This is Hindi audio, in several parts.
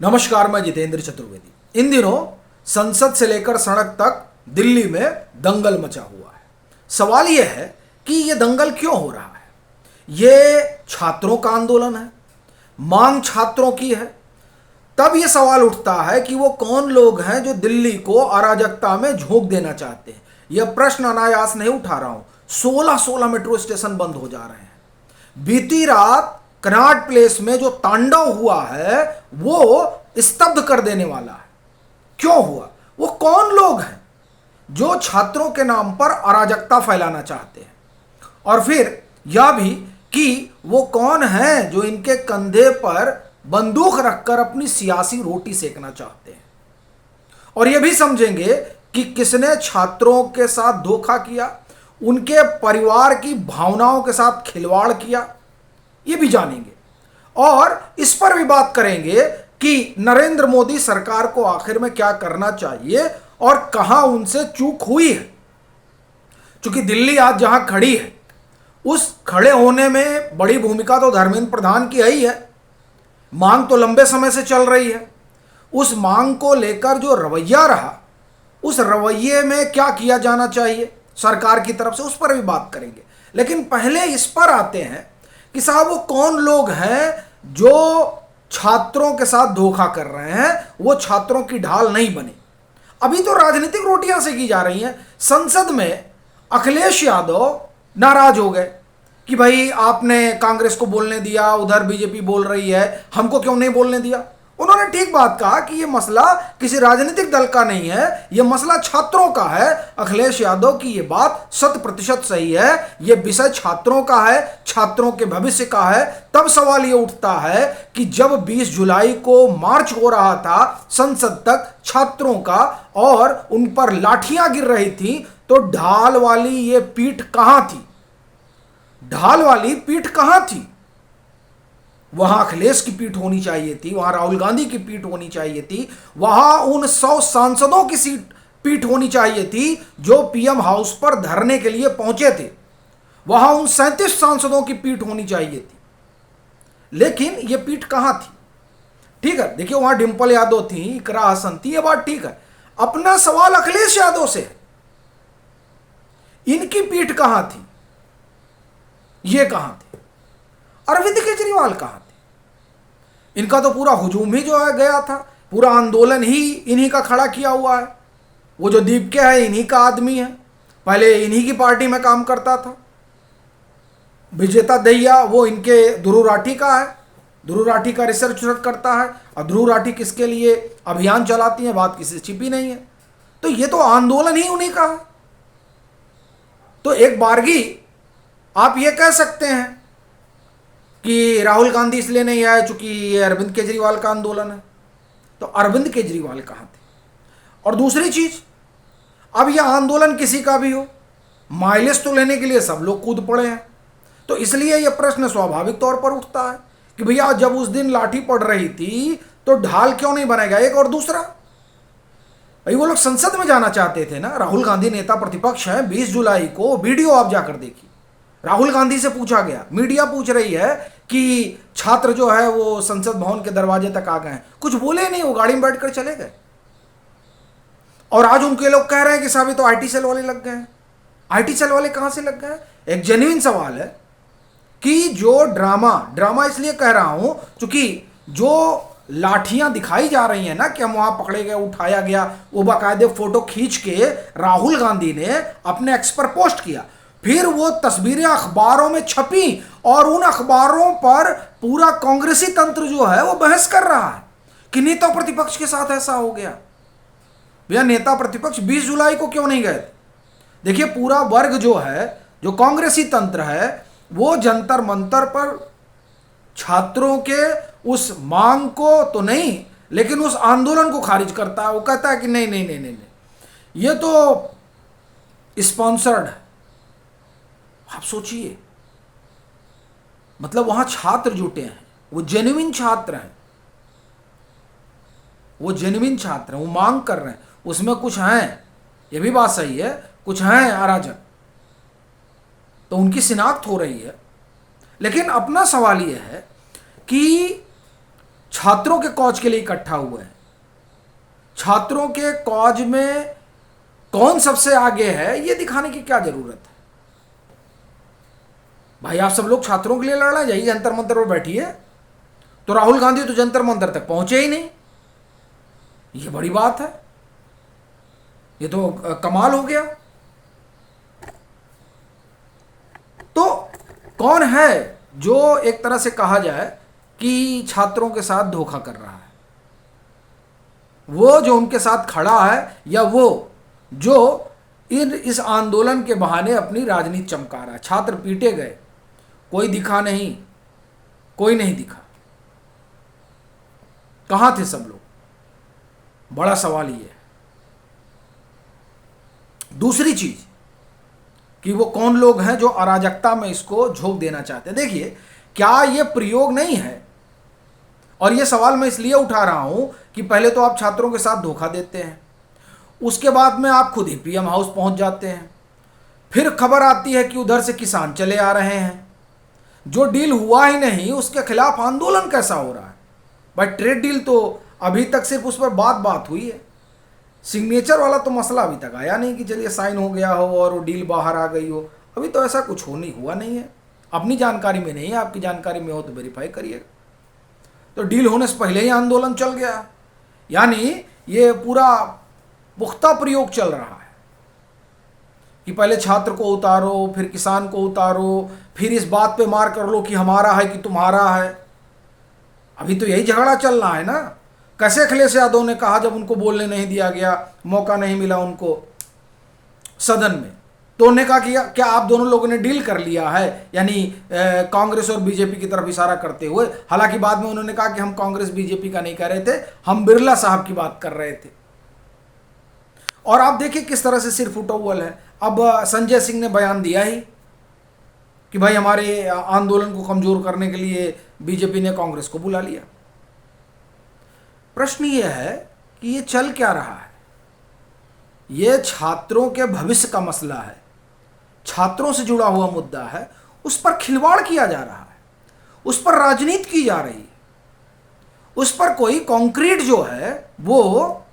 नमस्कार, मैं जितेंद्र चतुर्वेदी। इन दिनों संसद से लेकर सड़क तक दिल्ली में दंगल मचा हुआ है। सवाल यह है कि यह दंगल क्यों हो रहा है। ये छात्रों का आंदोलन है, मांग छात्रों की है। तब यह सवाल उठता है कि वो कौन लोग हैं जो दिल्ली को अराजकता में झोंक देना चाहते हैं। यह प्रश्न अनायास नहीं उठा रहा हूं। 16 मेट्रो स्टेशन बंद हो जा रहे हैं। बीती रात कनॉट प्लेस में जो तांडव हुआ है वो स्तब्ध कर देने वाला है। क्यों हुआ? वो कौन लोग हैं जो छात्रों के नाम पर अराजकता फैलाना चाहते हैं, और फिर यह भी कि वो कौन हैं जो इनके कंधे पर बंदूक रखकर अपनी सियासी रोटी सेकना चाहते हैं। और यह भी समझेंगे कि किसने छात्रों के साथ धोखा किया, उनके परिवार की भावनाओं के साथ खिलवाड़ किया, ये भी जानेंगे। और इस पर भी बात करेंगे कि नरेंद्र मोदी सरकार को आखिर में क्या करना चाहिए और कहां उनसे चूक हुई है। क्योंकि दिल्ली आज जहां खड़ी है, उस खड़े होने में बड़ी भूमिका तो धर्मेंद्र प्रधान की ही है। मांग तो लंबे समय से चल रही है। उस मांग को लेकर जो रवैया रहा, उस रवैये में क्या किया जाना चाहिए सरकार की तरफ से, उस पर भी बात करेंगे। लेकिन पहले इस पर आते हैं कि साहब वो कौन लोग हैं जो छात्रों के साथ धोखा कर रहे हैं, वो छात्रों की ढाल नहीं बने। अभी तो राजनीतिक रोटियां सेकी जा रही हैं। संसद में अखिलेश यादव नाराज हो गए कि भाई आपने कांग्रेस को बोलने दिया, उधर बीजेपी बोल रही है, हमको क्यों नहीं बोलने दिया। उन्होंने ठीक बात कहा कि यह मसला किसी राजनीतिक दल का नहीं है, यह मसला छात्रों का है। अखिलेश यादव की यह बात 100% सही है। यह विषय छात्रों का है, छात्रों के भविष्य का है। तब सवाल यह उठता है कि जब 20 जुलाई को मार्च हो रहा था संसद तक छात्रों का, और उन पर लाठियां गिर रही थी, तो ढाल वाली ये पीठ कहां थी? ढाल वाली पीठ कहां थी? वहां अखिलेश की पीठ होनी चाहिए थी, वहां राहुल गांधी की पीठ होनी चाहिए थी, वहां उन 100 सांसदों की पीठ होनी चाहिए थी जो पीएम हाउस पर धरने के लिए पहुंचे थे। वहां उन 37 सांसदों की पीठ होनी चाहिए थी। लेकिन यह पीठ कहां थी? ठीक है, देखिए वहां डिंपल यादव थी, इकरा हसन थी, यह बात ठीक है। अपना सवाल अखिलेश यादव से है, इनकी पीठ कहां थी? ये कहां थे? अरविंद केजरीवाल कहां थे? इनका तो पूरा हुजूम ही जो है गया था, पूरा आंदोलन ही इन्हीं का खड़ा किया हुआ है। वो जो दीपके है इन्हीं का आदमी है, पहले इन्हीं की पार्टी में काम करता था। विजेता दहिया वो इनके ध्रुव राठी का है, ध्रुव राठी का रिसर्च करता है, और ध्रुव राठी किसके लिए अभियान चलाती है, बात किसी से छिपी नहीं है। तो ये तो आंदोलन ही उन्हीं का है। तो एक बारगी आप ये कह सकते हैं कि राहुल गांधी इसलिए नहीं आए चूंकि ये अरविंद केजरीवाल का आंदोलन है। तो अरविंद केजरीवाल कहां थे? और दूसरी चीज, अब यह आंदोलन किसी का भी हो, माइलेज तो लेने के लिए सब लोग कूद पड़े हैं। तो इसलिए यह प्रश्न स्वाभाविक तौर पर उठता है कि भैया जब उस दिन लाठी पड़ रही थी तो ढाल क्यों नहीं बनेगा एक? और दूसरा, भाई वो लोग संसद में जाना चाहते थे ना। राहुल गांधी नेता प्रतिपक्ष है। 20 जुलाई को वीडियो आप जाकर देखिए, राहुल गांधी से पूछा गया, मीडिया पूछ रही है कि छात्र जो है वो संसद भवन के दरवाजे तक आ गए हैं, कुछ बोले नहीं, वो गाड़ी में बैठकर चले गए। और आज उनके लोग कह रहे हैं कि साहब तो आईटी सेल वाले लग गए हैं। आईटी सेल वाले कहां से लग गए? एक जेन्युइन सवाल है कि जो ड्रामा इसलिए कह रहा हूं क्योंकि जो लाठियां दिखाई जा रही हैं ना कि हम वहां पकड़े गए, उठाया गया, वो बाकायदे फोटो खींच के राहुल गांधी ने अपने एक्स पर पोस्ट किया, फिर वो तस्वीरें अखबारों में छपी, और उन अखबारों पर पूरा कांग्रेसी तंत्र जो है वो बहस कर रहा है कि नेता प्रतिपक्ष के साथ ऐसा हो गया। भैया नेता प्रतिपक्ष 20 जुलाई को क्यों नहीं गए? देखिए पूरा वर्ग जो है, जो कांग्रेसी तंत्र है, वो जंतर मंतर पर छात्रों के उस मांग को तो नहीं, लेकिन उस आंदोलन को खारिज करता है। वो कहता है कि नहीं नहीं नहीं नहीं, नहीं। ये तो स्पॉन्सर्ड है। आप सोचिए, मतलब वहां छात्र जुटे हैं, वो जेन्युइन छात्र हैं, वो जेन्युइन छात्र हैं, वो मांग कर रहे हैं। उसमें कुछ हैं, ये भी बात सही है, कुछ हैं अराजक, तो उनकी शिनाख्त हो रही है। लेकिन अपना सवाल यह है कि छात्रों के कॉज के लिए इकट्ठा हुए हैं। छात्रों के कॉज में कौन सबसे आगे है ये दिखाने की क्या जरूरत है? भाई आप सब लोग छात्रों के लिए लड़ रहे हैं, जाइए जंतर मंतर पर बैठिए। तो राहुल गांधी तो जंतर मंतर तक पहुंचे ही नहीं, ये बड़ी बात है, ये तो कमाल हो गया। तो कौन है जो एक तरह से कहा जाए कि छात्रों के साथ धोखा कर रहा है? वो जो उनके साथ खड़ा है, या वो जो इस आंदोलन के बहाने अपनी राजनीति चमका रहा है? छात्र पीटे गए, कोई दिखा नहीं, कोई नहीं दिखा, कहां थे सब लोग? बड़ा सवाल ये है। दूसरी चीज कि वो कौन लोग हैं जो अराजकता में इसको झोंक देना चाहते हैं। देखिए, क्या ये प्रयोग नहीं है? और ये सवाल मैं इसलिए उठा रहा हूं कि पहले तो आप छात्रों के साथ धोखा देते हैं, उसके बाद में आप खुद ही पीएम हाउस पहुंच जाते हैं, फिर खबर आती है कि उधर से किसान चले आ रहे हैं, जो डील हुआ ही नहीं उसके खिलाफ आंदोलन कैसा हो रहा है? भाई ट्रेड डील तो अभी तक सिर्फ उस पर बात हुई है, सिग्नेचर वाला तो मसला अभी तक आया नहीं कि चलिए साइन हो गया हो और वो डील बाहर आ गई हो। अभी तो ऐसा कुछ हुआ नहीं है, अपनी जानकारी में नहीं है, आपकी जानकारी में हो तो वेरीफाई करिएगा। तो डील होने से पहले ही आंदोलन चल गया, यानी ये पूरा पुख्ता प्रयोग चल रहा है कि पहले छात्र को उतारो, फिर किसान को उतारो, फिर इस बात पे मार कर लो कि हमारा है कि तुम्हारा है। अभी तो यही झगड़ा चल रहा है ना। कैसे अखिलेश यादव ने कहा जब उनको बोलने नहीं दिया गया, मौका नहीं मिला उनको सदन में, तो उन्होंने कहा कि क्या आप दोनों लोगों ने डील कर लिया है, यानी कांग्रेस और बीजेपी की तरफ इशारा करते हुए। हालांकि बाद में उन्होंने कहा कि हम कांग्रेस बीजेपी का नहीं कह रहे थे, हम बिरला साहब की बात कर रहे थे। और आप देखिए किस तरह से सिर फुटौल है। अब संजय सिंह ने बयान दिया ही कि भाई हमारे आंदोलन को कमजोर करने के लिए बीजेपी ने कांग्रेस को बुला लिया। प्रश्न यह है कि ये चल क्या रहा है? ये छात्रों के भविष्य का मसला है, छात्रों से जुड़ा हुआ मुद्दा है, उस पर खिलवाड़ किया जा रहा है, उस पर राजनीति की जा रही है, उस पर कोई कॉन्क्रीट जो है वो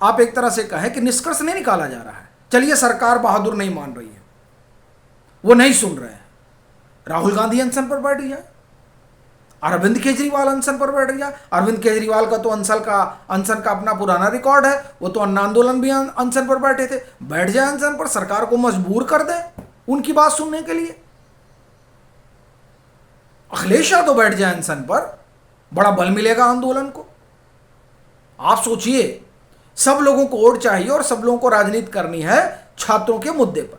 आप एक तरह से कहें कि निष्कर्ष नहीं निकाला जा रहा है। चलिए सरकार बहादुर नहीं मान रही है, वो नहीं सुन रहे हैं, राहुल गांधी अनशन पर बैठ गया, अरविंद केजरीवाल अनशन पर बैठ गया। अरविंद केजरीवाल का तो अनशन का अपना पुराना रिकॉर्ड है, वो तो अन्ना आंदोलन भी अनशन पर बैठे थे। बैठ जाए अनशन पर, सरकार को मजबूर कर दे उनकी बात सुनने के लिए। अखिलेश यादव बैठ जाए अनशन पर, बड़ा बल मिलेगा आंदोलन को। आप सोचिए, सब लोगों को वोट चाहिए और सब लोगों को राजनीति करनी है छात्रों के मुद्दे पर।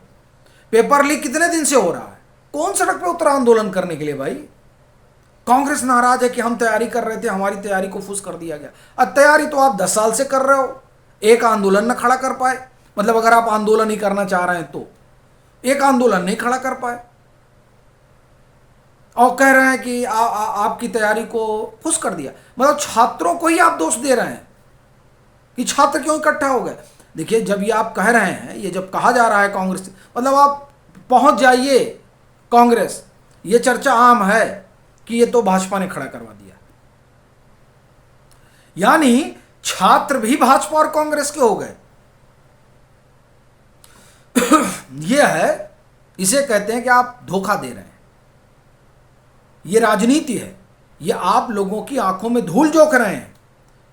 पेपर लीक कितने दिन से हो रहा है, कौन सड़क पे उतरा आंदोलन करने के लिए? भाई कांग्रेस नाराज है कि हम तैयारी कर रहे थे, हमारी तैयारी को फुस कर दिया गया। अब तैयारी तो आप 10 साल से कर रहे हो, एक आंदोलन न खड़ा कर पाए। मतलब अगर आप आंदोलन ही करना चाह रहे हैं तो एक आंदोलन नहीं खड़ा कर पाए, और कह रहे हैं कि आपकी तैयारी को फुस कर दिया। मतलब छात्रों को ही आप दोष दे रहे हैं कि छात्र क्यों इकट्ठा हो गए। देखिए, जब ये आप कह रहे हैं, ये जब कहा जा रहा है कांग्रेस, मतलब आप पहुंच जाइए कांग्रेस, ये चर्चा आम है कि ये तो भाजपा ने खड़ा करवा दिया, यानी छात्र भी भाजपा और कांग्रेस के हो गए। ये है, इसे कहते हैं कि आप धोखा दे रहे हैं। ये राजनीति है, ये आप लोगों की आंखों में धूल झोंक रहे हैं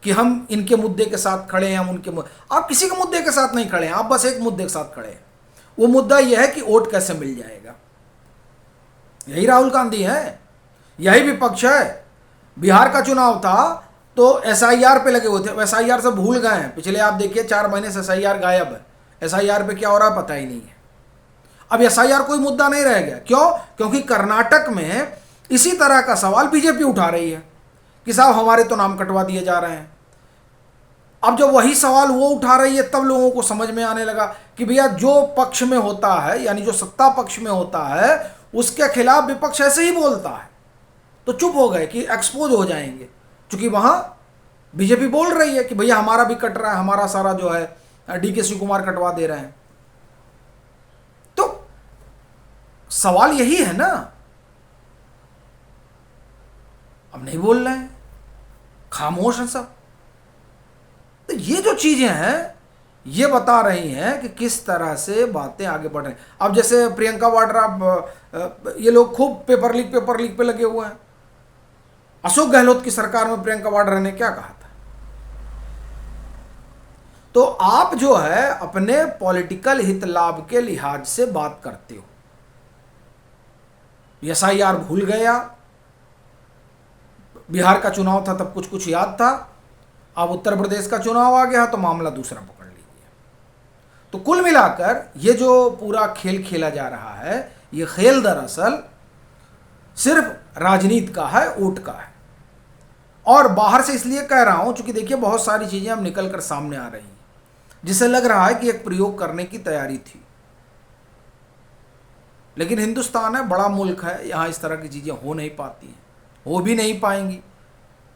कि हम इनके मुद्दे के साथ खड़े हैं, हम उनके आप किसी के मुद्दे के साथ नहीं खड़े हैं, आप बस एक मुद्दे के साथ खड़े हैं। वो मुद्दा यह है कि वोट कैसे मिल जाएगा। यही राहुल गांधी है, यही विपक्ष है। बिहार का चुनाव था तो एसआईआर पे लगे हुए थे, एसआईआर से भूल गए हैं। पिछले आप देखिए 4 महीने से एसआईआर गायब है, एसआईआर पे क्या हो रहा है पता ही नहीं है। अब एसआईआर कोई मुद्दा नहीं रह गया। क्यों? क्योंकि कर्नाटक में इसी तरह का सवाल बीजेपी उठा रही है कि साहब हमारे तो नाम कटवा दिए जा रहे हैं। अब जब वही सवाल वो उठा रही है, तब लोगों को समझ में आने लगा कि भैया जो पक्ष में होता है, यानी जो सत्ता पक्ष में होता है, उसके खिलाफ विपक्ष ऐसे ही बोलता है। तो चुप हो गए कि एक्सपोज हो जाएंगे, क्योंकि वहां बीजेपी बोल रही है कि भैया हमारा भी कट रहा है, हमारा सारा जो है डीके शिव कुमार कटवा दे रहे हैं। तो सवाल यही है ना, अब नहीं बोल रहे हैं। खामोश हैं सब। तो ये जो चीजें हैं ये बता रही हैं कि किस तरह से बातें आगे बढ़ रही हैं। अब जैसे प्रियंका वाड्रा, ये लोग खूब पेपर लीक पे लगे हुए हैं। अशोक गहलोत की सरकार में प्रियंका वाड्रा ने क्या कहा था? तो आप जो है अपने पॉलिटिकल हित लाभ के लिहाज से बात करते हो। एसआईआर भूल गया, बिहार का चुनाव था तब कुछ कुछ याद था, अब उत्तर प्रदेश का चुनाव आ गया तो मामला दूसरा पकड़ लीजिए। तो कुल मिलाकर ये जो पूरा खेल खेला जा रहा है, ये खेल दरअसल सिर्फ राजनीति का है, वोट का है। और बाहर से इसलिए कह रहा हूं क्योंकि देखिए बहुत सारी चीजें अब निकल कर सामने आ रही हैं जिससे लग रहा है कि एक प्रयोग करने की तैयारी थी। लेकिन हिंदुस्तान है, बड़ा मुल्क है, यहाँ इस तरह की चीजें हो नहीं पाती हैं, हो भी नहीं पाएंगी।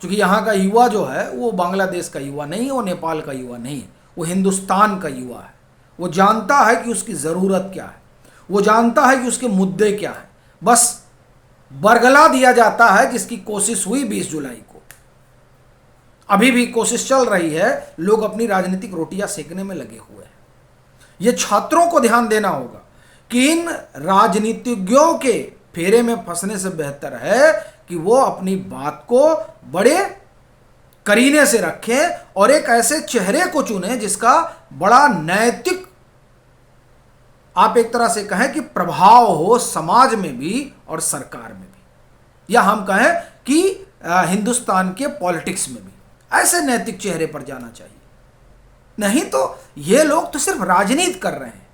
क्योंकि यहाँ का युवा जो है वो बांग्लादेश का युवा नहीं है, वो नेपाल का युवा नहीं है, वो हिंदुस्तान का युवा है। वो जानता है कि उसकी ज़रूरत क्या है, वो जानता है कि उसके मुद्दे क्या है। बस बरगला दिया जाता है, जिसकी कोशिश हुई 20 जुलाई को, अभी भी कोशिश चल रही है। लोग अपनी राजनीतिक रोटियां सेकने में लगे हुए हैं। ये छात्रों को ध्यान देना होगा कि इन राजनीतिज्ञों के फेरे में फंसने से बेहतर है कि वो अपनी बात को बड़े करीने से रखें और एक ऐसे चेहरे को चुनें जिसका बड़ा नैतिक, आप एक तरह से कहें कि प्रभाव हो समाज में भी और सरकार में भी, या हम कहें कि हिंदुस्तान के पॉलिटिक्स में भी। ऐसे नैतिक चेहरे पर जाना चाहिए। नहीं तो ये लोग तो सिर्फ राजनीति कर रहे हैं,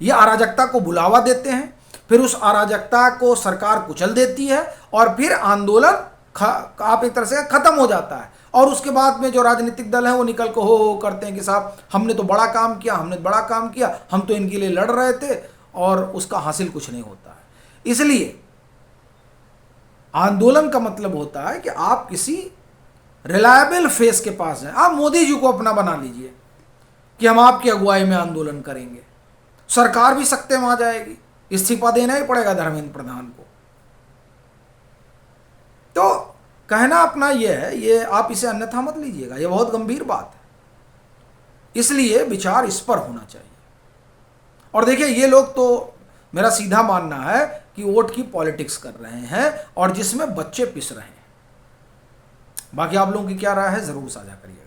ये अराजकता को बुलावा देते हैं, फिर उस अराजकता को सरकार कुचल देती है और फिर आंदोलन आप एक तरह से खत्म हो जाता है। और उसके बाद में जो राजनीतिक दल है वो निकल को हो करते हैं कि साहब हमने तो बड़ा काम किया, हमने बड़ा काम किया, हम तो इनके लिए लड़ रहे थे, और उसका हासिल कुछ नहीं होता है। इसलिए आंदोलन का मतलब होता है कि आप किसी रिलायबल फेस के पास जाएं। आप मोदी जी को अपना बना लीजिए कि हम आपकी अगुवाई में आंदोलन करेंगे, सरकार भी सकते में आ जाएगी, इस्तीफा देना ही पड़ेगा धर्मेंद्र प्रधान को। तो कहना अपना यह है, ये आप इसे अन्यथा मत लीजिएगा, ये बहुत गंभीर बात है। इसलिए विचार इस पर होना चाहिए। और देखिए ये लोग तो, मेरा सीधा मानना है कि वोट की पॉलिटिक्स कर रहे हैं और जिसमें बच्चे पिस रहे हैं। बाकी आप लोगों की क्या राय है, जरूर साझा करिए।